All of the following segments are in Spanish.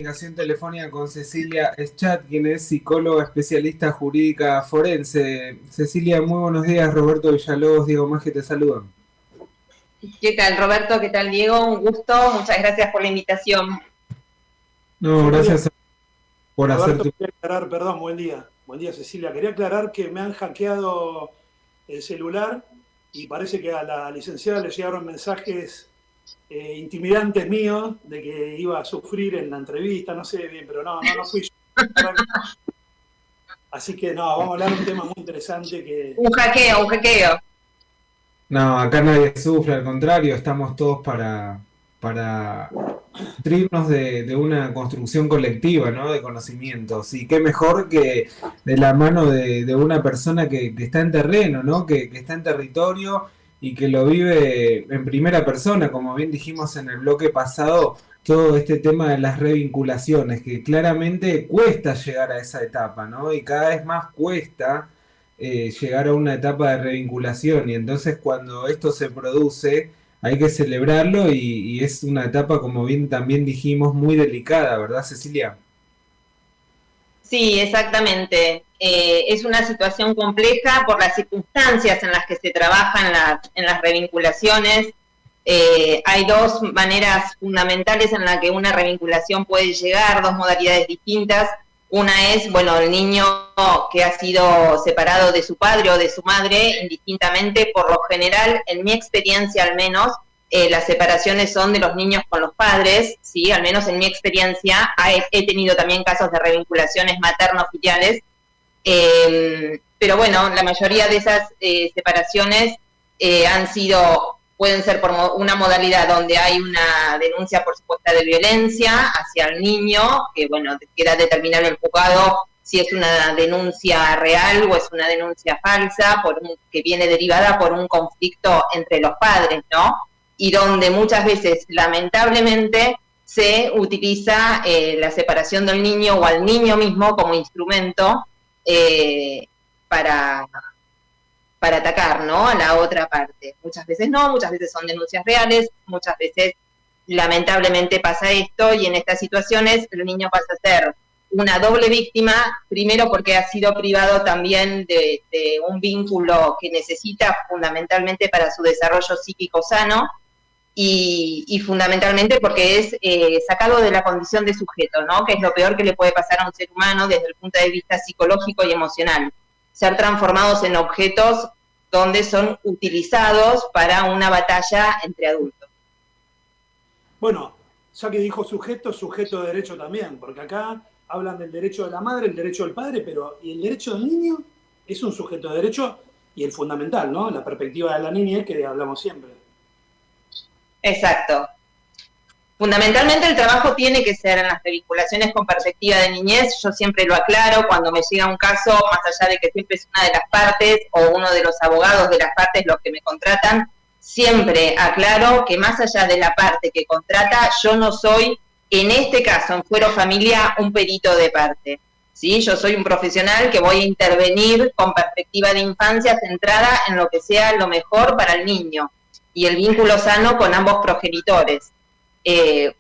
Comunicación telefónica con Cecilia Schad, quien es psicóloga especialista jurídica forense. Cecilia, muy buenos días. Roberto Villalobos, Diego Maggi te saludan. ¿Qué tal, Roberto? ¿Qué tal, Diego? Un gusto. Muchas gracias por la invitación. No, Cecilia, gracias por Roberto, hacerte. quería aclarar, perdón, buen día Cecilia, quería aclarar que me han hackeado el celular y parece que a la licenciada le llegaron mensajes intimidantes míos de que iba a sufrir en la entrevista, no sé bien, pero no fui yo. Así que no, vamos a hablar de un tema muy interesante que... Un hackeo, un hackeo. No, acá nadie sufre, al contrario, estamos todos para nutrirnos de una construcción colectiva, ¿no? De conocimientos. Y qué mejor que de la mano de una persona que está en terreno, ¿no? Que está en territorio y que lo vive en primera persona, como bien dijimos en el bloque pasado, todo este tema de las revinculaciones, que claramente cuesta llegar a esa etapa, ¿no? Y cada vez más cuesta llegar a una etapa de revinculación. Y entonces cuando esto se produce hay que celebrarlo y es una etapa, como bien también dijimos, muy delicada, ¿verdad, Cecilia? Sí, exactamente. Es una situación compleja por las circunstancias en las que se trabaja en las revinculaciones. Hay dos maneras fundamentales en las que una revinculación puede llegar, dos modalidades distintas. Una es, bueno, el niño que ha sido separado de su padre o de su madre, indistintamente, por lo general, en mi experiencia al menos, las separaciones son de los niños con los padres, ¿sí? Al menos en mi experiencia, he tenido también casos de revinculaciones materno-filiales, pero bueno, la mayoría de esas separaciones pueden ser por una modalidad donde hay una denuncia por supuesta de violencia hacia el niño, que bueno, queda determinar el juzgado si es una denuncia real o es una denuncia falsa, que viene derivada por un conflicto entre los padres, ¿no? Y donde muchas veces, lamentablemente, se utiliza la separación del niño o al niño mismo como instrumento eh, para, para atacar, ¿no? A la otra parte. Muchas veces no, muchas veces son denuncias reales, muchas veces lamentablemente pasa esto y en estas situaciones el niño pasa a ser una doble víctima, primero porque ha sido privado también de un vínculo que necesita fundamentalmente para su desarrollo psíquico sano, y fundamentalmente porque es sacado de la condición de sujeto, ¿no? Que es lo peor que le puede pasar a un ser humano desde el punto de vista psicológico y emocional. Ser transformados en objetos donde son utilizados para una batalla entre adultos. Bueno, ya que dijo sujeto, sujeto de derecho también, porque acá hablan del derecho de la madre, el derecho del padre, pero ¿y el derecho del niño? Es un sujeto de derecho y el fundamental, ¿no? La perspectiva de la niñez que hablamos siempre. Exacto. Fundamentalmente el trabajo tiene que ser en las revinculaciones con perspectiva de niñez. Yo siempre lo aclaro cuando me llega un caso, más allá de que siempre es una de las partes o uno de los abogados de las partes los que me contratan, siempre aclaro que más allá de la parte que contrata, yo no soy, en este caso, en Fuero Familia, un perito de parte. ¿Sí? Yo soy un profesional que voy a intervenir con perspectiva de infancia centrada en lo que sea lo mejor para el niño y el vínculo sano con ambos progenitores.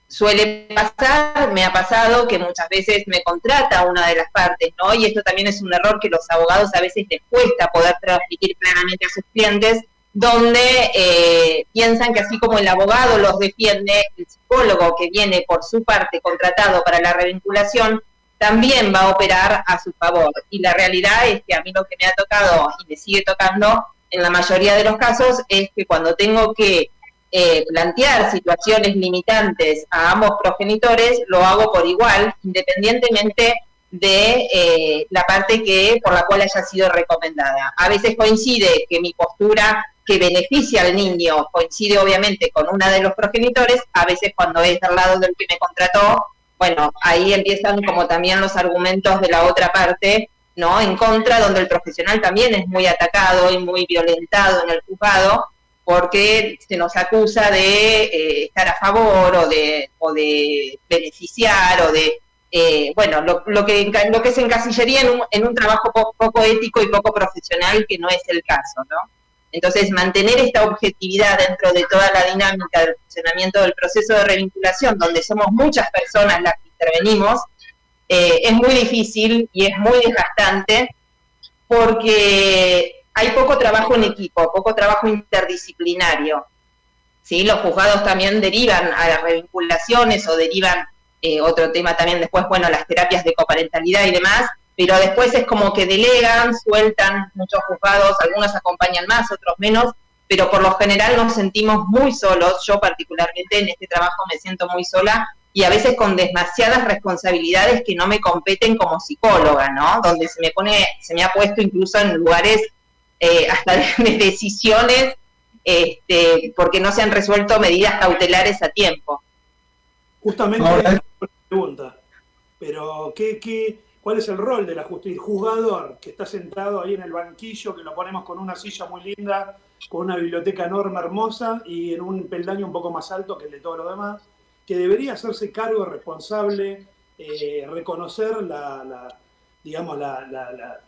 Suele pasar, me ha pasado que muchas veces me contrata una de las partes, ¿no? Y esto también es un error que los abogados a veces les cuesta poder transmitir claramente a sus clientes, donde piensan que así como el abogado los defiende, el psicólogo que viene por su parte contratado para la revinculación también va a operar a su favor. Y la realidad es que a mí lo que me ha tocado y me sigue tocando en la mayoría de los casos es que cuando tengo que plantear situaciones limitantes a ambos progenitores, lo hago por igual, independientemente de la parte por la cual haya sido recomendada. A veces coincide que mi postura que beneficia al niño coincide obviamente con una de los progenitores, a veces cuando es del lado del que me contrató, bueno, ahí empiezan como también los argumentos de la otra parte, ¿no? En contra, donde el profesional también es muy atacado y muy violentado en el juzgado, porque se nos acusa de estar a favor o de beneficiar o de, bueno, lo que se encasillaría en un trabajo poco ético y poco profesional, que no es el caso, ¿no? Entonces, mantener esta objetividad dentro de toda la dinámica del funcionamiento del proceso de revinculación, donde somos muchas personas las que intervenimos, es muy difícil y es muy desgastante porque hay poco trabajo en equipo, poco trabajo interdisciplinario. ¿Sí? Los juzgados también derivan a las revinculaciones o derivan otro tema también después, bueno, las terapias de coparentalidad y demás, pero después es como que delegan, sueltan muchos juzgados, algunos acompañan más, otros menos, pero por lo general nos sentimos muy solos. Yo particularmente en este trabajo me siento muy sola y a veces con demasiadas responsabilidades que no me competen como psicóloga, ¿no? Donde se me ha puesto incluso en lugares hasta de decisiones porque no se han resuelto medidas cautelares a tiempo. Justamente Ahora, una pregunta, pero ¿cuál es el rol de la justicia? El juzgador que está sentado ahí en el banquillo, que lo ponemos con una silla muy linda, con una biblioteca enorme, hermosa, y en un peldaño un poco más alto que el de todo lo demás, que debería hacerse cargo, responsable, reconocer digamos, la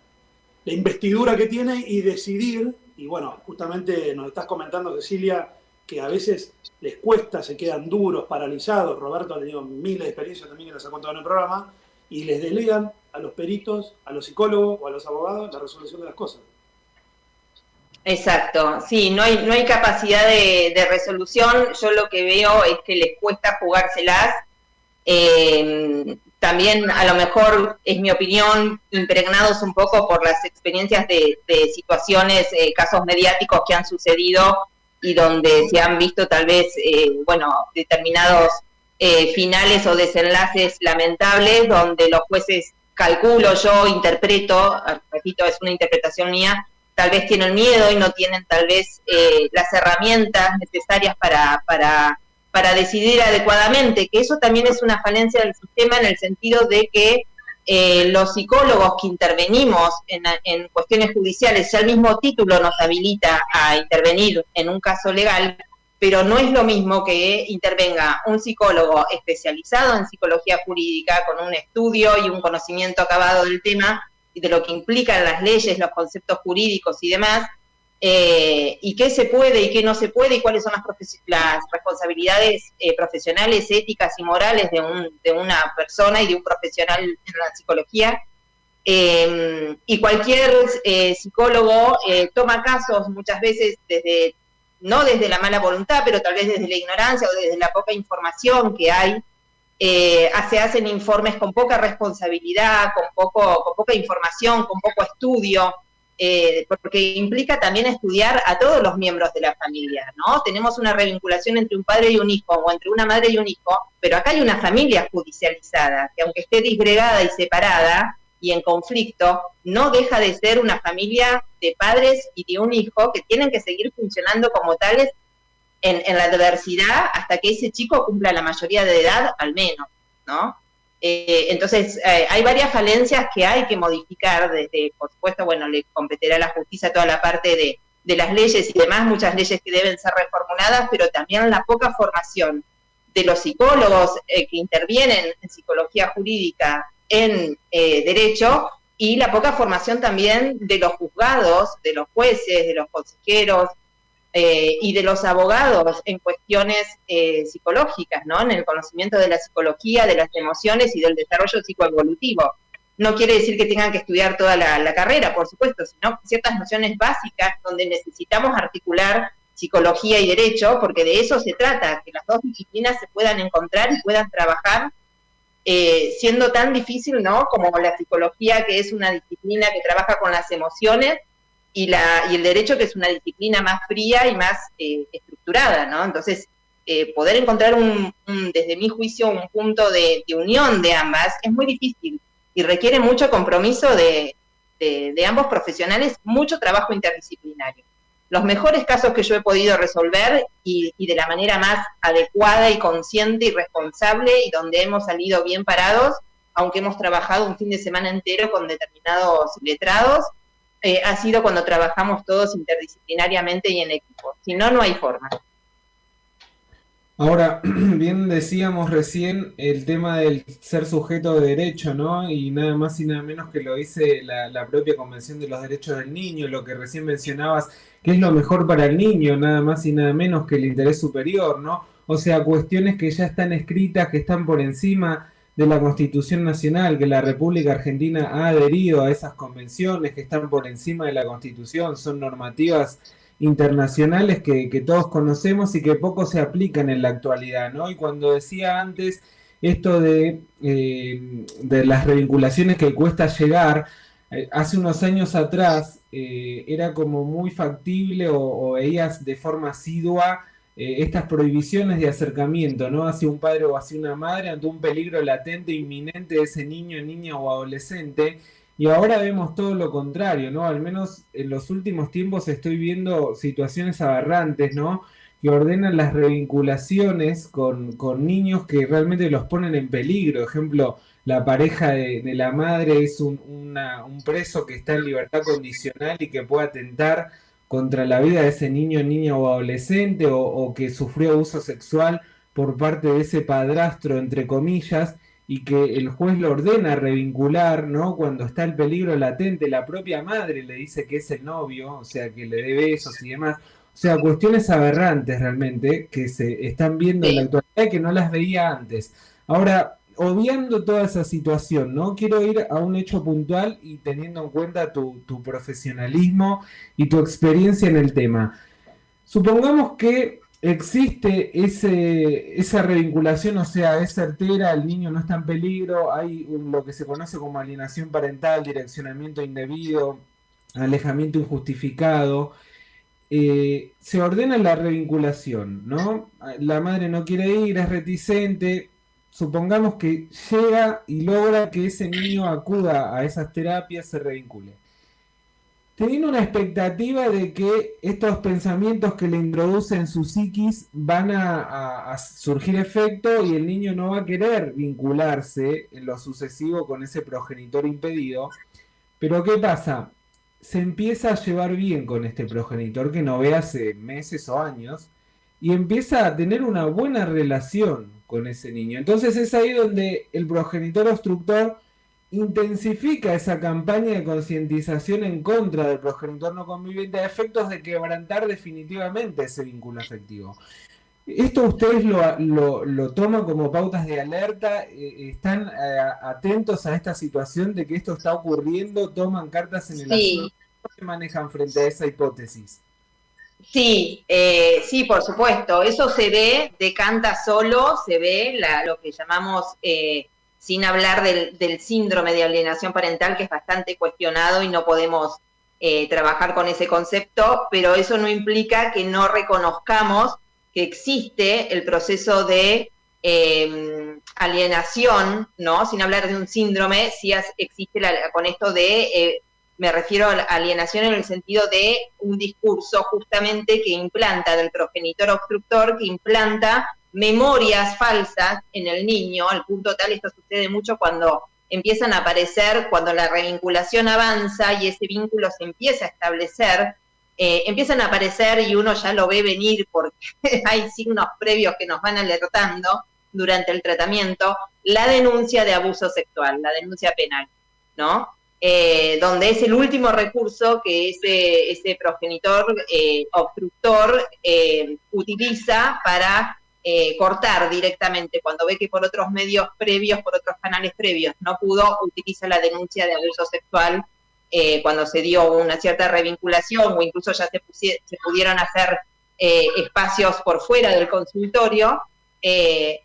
investidura que tiene y decidir. Y bueno, justamente nos estás comentando, Cecilia, que a veces les cuesta, se quedan duros, paralizados. Roberto ha tenido miles de experiencias también que las ha contado en el programa, y les delegan a los peritos, a los psicólogos o a los abogados la resolución de las cosas. Exacto, sí, no hay capacidad de resolución. Yo lo que veo es que les cuesta jugárselas. También a lo mejor es mi opinión, impregnados un poco por las experiencias de situaciones, casos mediáticos que han sucedido y donde se han visto tal vez, bueno, determinados finales o desenlaces lamentables, donde los jueces, calculo yo, interpreto, repito, es una interpretación mía, tal vez tienen miedo y no tienen tal vez las herramientas necesarias para decidir adecuadamente, que eso también es una falencia del sistema en el sentido de que los psicólogos que intervenimos en cuestiones judiciales, ya el mismo título nos habilita a intervenir en un caso legal, pero no es lo mismo que intervenga un psicólogo especializado en psicología jurídica, con un estudio y un conocimiento acabado del tema, y de lo que implican las leyes, los conceptos jurídicos y demás, y qué se puede y qué no se puede, y cuáles son las responsabilidades profesionales, éticas y morales de una persona y de un profesional en la psicología. Y cualquier psicólogo toma casos muchas veces no desde la mala voluntad, pero tal vez desde la ignorancia o desde la poca información que hay. Se hacen informes con poca responsabilidad, con poca información, con poco estudio, porque implica también estudiar a todos los miembros de la familia, ¿no? Tenemos una revinculación entre un padre y un hijo, o entre una madre y un hijo, pero acá hay una familia judicializada, que aunque esté disgregada y separada y en conflicto, no deja de ser una familia de padres y de un hijo que tienen que seguir funcionando como tales en la adversidad hasta que ese chico cumpla la mayoría de edad, al menos, ¿no? Entonces, hay varias falencias que hay que modificar, desde, por supuesto, bueno, le competirá a la justicia toda la parte de las leyes y demás, muchas leyes que deben ser reformuladas, pero también la poca formación de los psicólogos que intervienen en psicología jurídica, en derecho, y la poca formación también de los juzgados, de los jueces, de los consejeros, y de los abogados en cuestiones psicológicas, ¿no? En el conocimiento de la psicología, de las emociones y del desarrollo psicoevolutivo. No quiere decir que tengan que estudiar toda la carrera, por supuesto, sino ciertas nociones básicas donde necesitamos articular psicología y derecho, porque de eso se trata, que las dos disciplinas se puedan encontrar y puedan trabajar, siendo tan difícil, ¿no?, como la psicología, que es una disciplina que trabaja con las emociones, y el derecho, que es una disciplina más fría y más estructurada, ¿no? Entonces, poder encontrar desde mi juicio, un punto de unión de ambas es muy difícil y requiere mucho compromiso de ambos profesionales, mucho trabajo interdisciplinario. Los mejores casos que yo he podido resolver y de la manera más adecuada y consciente y responsable, y donde hemos salido bien parados, aunque hemos trabajado un fin de semana entero con determinados letrados, ha sido cuando trabajamos todos interdisciplinariamente y en equipo. Si no, no hay forma. ahora, bien decíamos recién el tema del ser sujeto de derecho, ¿no? Y nada más y nada menos que lo dice la propia Convención de los Derechos del Niño, lo que recién mencionabas, que es lo mejor para el niño, nada más y nada menos que el interés superior, ¿no? O sea, cuestiones que ya están escritas, que están por encima de la Constitución Nacional, que la República Argentina ha adherido a esas convenciones que están por encima de la Constitución, son normativas internacionales que todos conocemos y que poco se aplican en la actualidad, ¿no? Y cuando decía antes esto de las revinculaciones que cuesta llegar, hace unos años atrás era como muy factible o veías de forma asidua estas prohibiciones de acercamiento, ¿no? Hacia un padre o hacia una madre ante un peligro latente, inminente de ese niño, niña o adolescente. Y ahora vemos todo lo contrario, ¿no? Al menos en los últimos tiempos estoy viendo situaciones aberrantes, ¿no? Que ordenan las revinculaciones con niños que realmente los ponen en peligro. Ejemplo, la pareja de la madre es un preso que está en libertad condicional y que puede atentar contra la vida de ese niño, niña o adolescente o que sufrió abuso sexual por parte de ese padrastro, entre comillas, y que el juez lo ordena revincular, ¿no? Cuando está el peligro latente, la propia madre le dice que es el novio, o sea, que le dé besos y demás. O sea, cuestiones aberrantes realmente que se están viendo en la Sí. actualidad que no las veía antes. Ahora, obviando toda esa situación, ¿no? Quiero ir a un hecho puntual y teniendo en cuenta tu profesionalismo y tu experiencia en el tema. Supongamos que existe esa revinculación, o sea, es certera, el niño no está en peligro, hay lo que se conoce como alienación parental, direccionamiento indebido, alejamiento injustificado. Se ordena la revinculación, ¿no? La madre no quiere ir, es reticente. Supongamos que llega y logra que ese niño acuda a esas terapias, se revincule. Teniendo una expectativa de que estos pensamientos que le introducen en su psiquis van a surgir efecto y el niño no va a querer vincularse en lo sucesivo con ese progenitor impedido. Pero ¿qué pasa? Se empieza a llevar bien con este progenitor que no ve hace meses o años y empieza a tener una buena relación con ese niño. Entonces es ahí donde el progenitor obstructor intensifica esa campaña de concientización en contra del progenitor no conviviente a efectos de quebrantar definitivamente ese vínculo afectivo. ¿Esto ustedes lo toman como pautas de alerta? ¿Están atentos a esta situación de que esto está ocurriendo? ¿Toman cartas en el asunto? Sí, ¿Cómo se manejan frente a esa hipótesis? sí, sí, por supuesto. Eso se ve, decanta solo, se ve lo que llamamos, sin hablar del síndrome de alienación parental, que es bastante cuestionado y no podemos trabajar con ese concepto, pero eso no implica que no reconozcamos que existe el proceso de alienación, ¿no? Sin hablar de un síndrome, sí existe con esto de me refiero a la alienación en el sentido de un discurso justamente que implanta del progenitor obstructor, que implanta memorias falsas en el niño, al punto tal, esto sucede mucho cuando empiezan a aparecer, cuando la revinculación avanza y ese vínculo se empieza a establecer, empiezan a aparecer y uno ya lo ve venir porque hay signos previos que nos van alertando durante el tratamiento, la denuncia de abuso sexual, la denuncia penal, ¿no? Donde es el último recurso que ese progenitor obstructor utiliza para cortar directamente, cuando ve que por otros medios previos, por otros canales previos no pudo, utiliza la denuncia de abuso sexual cuando se dio una cierta revinculación o incluso ya se pudieron hacer espacios por fuera del consultorio.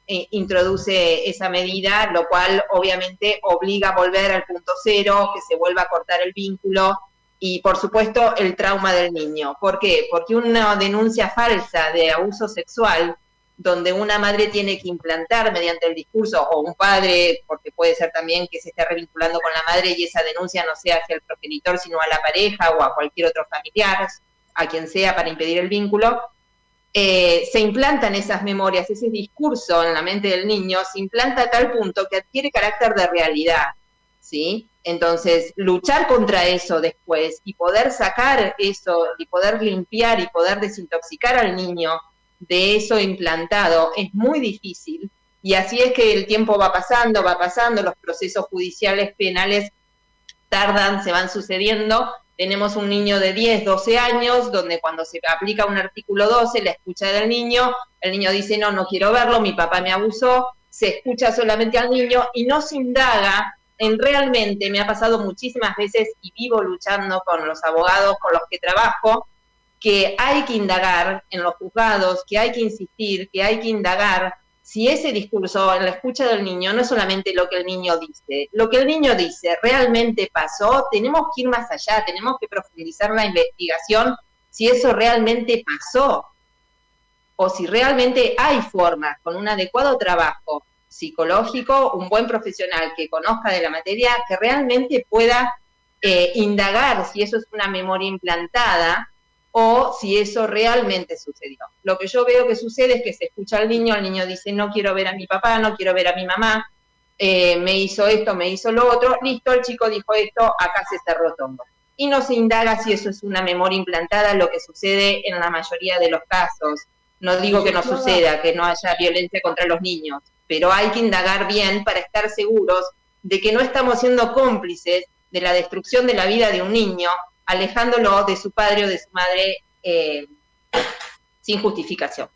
Introduce esa medida, lo cual obviamente obliga a volver al punto cero, que se vuelva a cortar el vínculo y por supuesto el trauma del niño. ¿Por qué? Porque una denuncia falsa de abuso sexual, donde una madre tiene que implantar mediante el discurso, o un padre, porque puede ser también que se esté revinculando con la madre y esa denuncia no sea hacia el progenitor, sino a la pareja o a cualquier otro familiar, a quien sea, para impedir el vínculo, se implantan esas memorias, ese discurso en la mente del niño se implanta a tal punto que adquiere carácter de realidad, ¿sí? Entonces, luchar contra eso después y poder sacar eso y poder limpiar y poder desintoxicar al niño de eso implantado es muy difícil. Y así es que el tiempo va pasando, los procesos judiciales penales tardan, se van sucediendo. Tenemos un niño de 10, 12 años, donde cuando se aplica un artículo 12, la escucha del niño, el niño dice, no quiero verlo, mi papá me abusó, se escucha solamente al niño y no se indaga en realmente, me ha pasado muchísimas veces y vivo luchando con los abogados con los que trabajo, que hay que indagar en los juzgados, que hay que insistir, que hay que indagar si ese discurso en la escucha del niño no es solamente lo que el niño dice, lo que el niño dice realmente pasó, tenemos que ir más allá, tenemos que profundizar la investigación si eso realmente pasó, o si realmente hay formas, con un adecuado trabajo psicológico, un buen profesional que conozca de la materia, que realmente pueda indagar si eso es una memoria implantada o si eso realmente sucedió. Lo que yo veo que sucede es que se escucha al niño dice, no quiero ver a mi papá, no quiero ver a mi mamá, me hizo esto, me hizo lo otro, listo, el chico dijo esto, acá se cerró todo. Y no se indaga si eso es una memoria implantada, lo que sucede en la mayoría de los casos. No digo que no suceda, que no haya violencia contra los niños, pero hay que indagar bien para estar seguros de que no estamos siendo cómplices de la destrucción de la vida de un niño, alejándolo de su padre o de su madre sin justificación.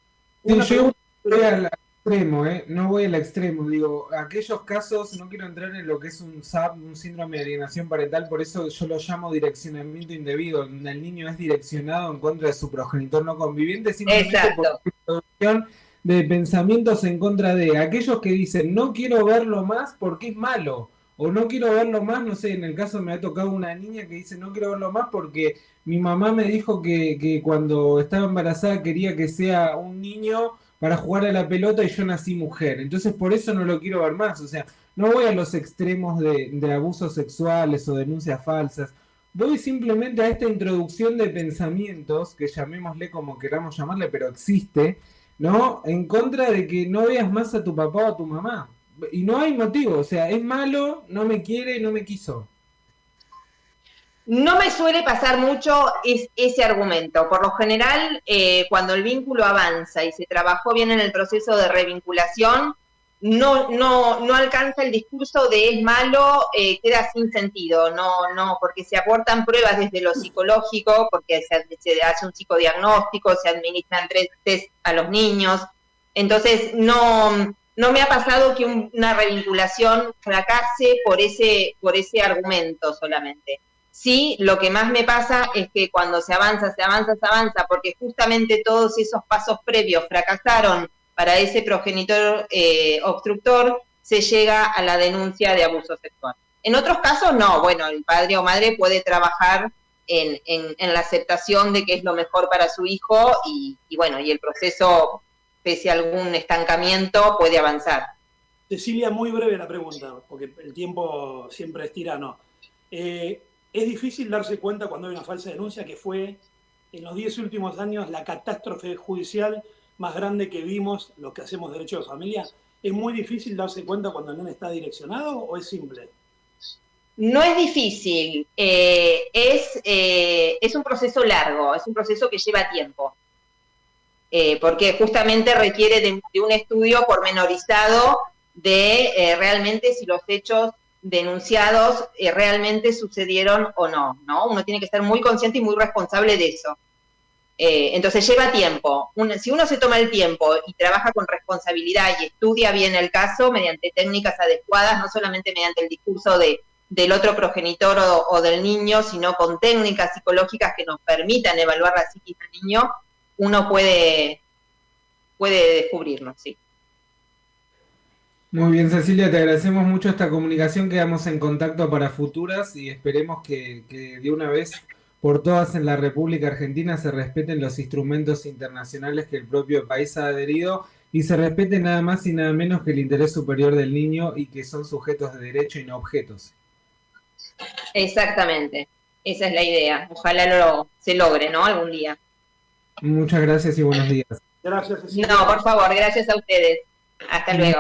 Sí, yo voy al extremo, no voy al extremo, digo, aquellos casos, no quiero entrar en lo que es un SAP, un síndrome de alienación parental, por eso yo lo llamo direccionamiento indebido, donde el niño es direccionado en contra de su progenitor no conviviente, simplemente por la introducción de pensamientos en contra de aquellos que dicen, no quiero verlo más porque es malo, o no quiero verlo más, no sé, en el caso me ha tocado una niña que dice, no quiero verlo más porque mi mamá me dijo que cuando estaba embarazada quería que sea un niño para jugar a la pelota y yo nací mujer. Entonces por eso no lo quiero ver más. O sea, no voy a los extremos de abusos sexuales o denuncias falsas. Voy simplemente a esta introducción de pensamientos, que llamémosle como queramos llamarle, pero existe, ¿no? En contra de que no veas más a tu papá o a tu mamá. Y no hay motivo, o sea, es malo, no me quiere, no me quiso. No me suele pasar mucho ese argumento. Por lo general, cuando el vínculo avanza y se trabajó bien en el proceso de revinculación, no alcanza el discurso de es malo, queda sin sentido. No, porque se aportan pruebas desde lo psicológico, porque se hace un psicodiagnóstico, se administran test a los niños. Entonces, no me ha pasado que una revinculación fracase por ese argumento solamente. Sí, lo que más me pasa es que cuando se avanza, porque justamente todos esos pasos previos fracasaron para ese progenitor obstructor, se llega a la denuncia de abuso sexual. En otros casos no, bueno, el padre o madre puede trabajar en la aceptación de que es lo mejor para su hijo y bueno, y el proceso, pese a algún estancamiento, puede avanzar. Cecilia, muy breve la pregunta, porque el tiempo siempre es tirano. Es difícil darse cuenta cuando hay una falsa denuncia que fue en los 10 últimos años la catástrofe judicial más grande que vimos los que hacemos derecho de familia. ¿Es muy difícil darse cuenta cuando el nene está direccionado o es simple? No es difícil, es un proceso largo, es un proceso que lleva tiempo, porque justamente requiere de un estudio pormenorizado de realmente si los hechos denunciados realmente sucedieron o no, ¿no? Uno tiene que estar muy consciente y muy responsable de eso. Entonces lleva tiempo. Si uno se toma el tiempo y trabaja con responsabilidad y estudia bien el caso mediante técnicas adecuadas, no solamente mediante el discurso del otro progenitor o del niño, sino con técnicas psicológicas que nos permitan evaluar la psiquis del niño, uno puede descubrirlo, sí. Muy bien, Cecilia, te agradecemos mucho esta comunicación, quedamos en contacto para futuras y esperemos que de una vez por todas en la República Argentina se respeten los instrumentos internacionales que el propio país ha adherido y se respete nada más y nada menos que el interés superior del niño y que son sujetos de derecho y no objetos. Exactamente, esa es la idea. Ojalá se logre, ¿no? Algún día. Muchas gracias y buenos días. Gracias, Cecilia. No, por favor, gracias a ustedes. Hasta luego.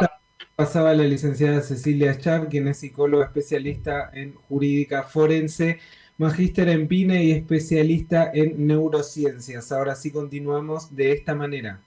Pasaba la licenciada Cecilia Schaap, quien es psicóloga especialista en jurídica forense, magíster en PINE y especialista en neurociencias. Ahora sí continuamos de esta manera.